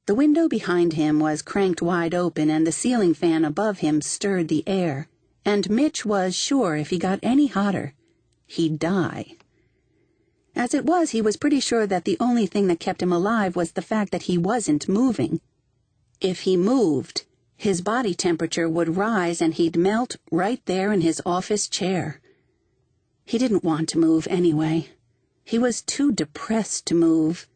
The window behind him was cranked wide open, and the ceiling fan above him stirred the air, and Mitch was sure if he got any hotter, he'd die. As it was, he was pretty sure that the only thing that kept him alive was the fact that he wasn't moving. If he moved, his body temperature would rise and he'd melt right there in his office chair. He didn't want to move anyway. He was too depressed to move.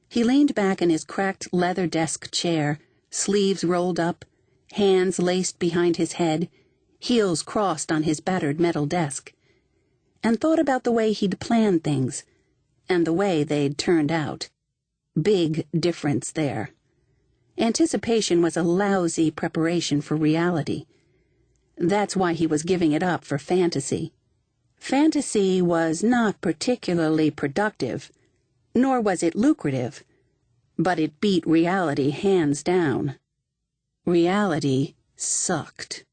He leaned back in his cracked leather desk chair, sleeves rolled up, hands laced behind his head, heels crossed on his battered metal desk, and thought about the way he'd planned things, and the way they'd turned out. Big difference there. Anticipation was a lousy preparation for reality. That's why he was giving it up for fantasy. Fantasy was not particularly productive, nor was it lucrative, but it beat reality hands down. Reality sucked.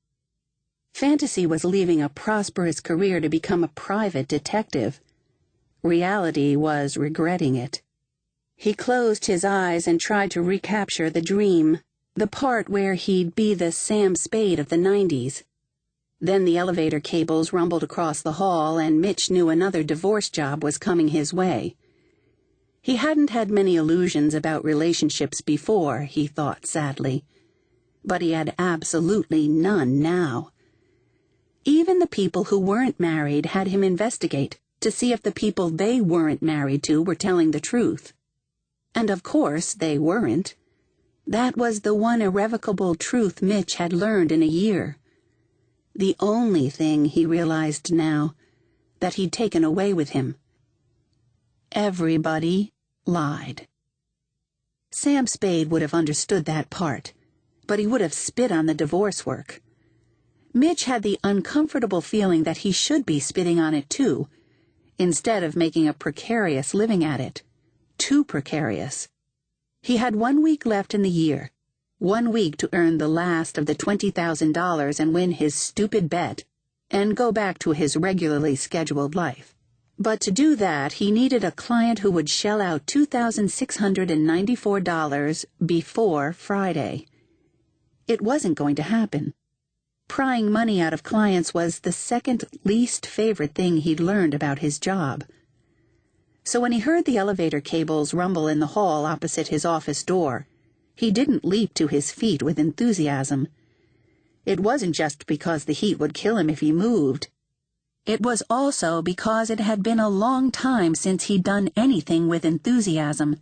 Fantasy was leaving a prosperous career to become a private detective. Reality was regretting it. He closed his eyes and tried to recapture the dream, the part where he'd be the Sam Spade of the 90s. Then the elevator cables rumbled across the hall, and Mitch knew another divorce job was coming his way. He hadn't had many illusions about relationships before, he thought sadly, but he had absolutely none now. Even the people who weren't married had him investigate to see if the people they weren't married to were telling the truth. And of course they weren't. That was the one irrevocable truth Mitch had learned in a year. The only thing, he realized now, that he'd taken away with him. Everybody lied. Sam Spade would have understood that part, but he would have spit on the divorce work. Mitch had the uncomfortable feeling that he should be spitting on it too, instead of making a precarious living at it. Too precarious. He had 1 week left in the year, 1 week to earn the last of the $20,000 and win his stupid bet, and go back to his regularly scheduled life. But to do that, he needed a client who would shell out $2,694 before Friday. It wasn't going to happen. Prying money out of clients was the second least favorite thing he'd learned about his job. So when he heard the elevator cables rumble in the hall opposite his office door, he didn't leap to his feet with enthusiasm. It wasn't just because the heat would kill him if he moved. It was also because it had been a long time since he'd done anything with enthusiasm,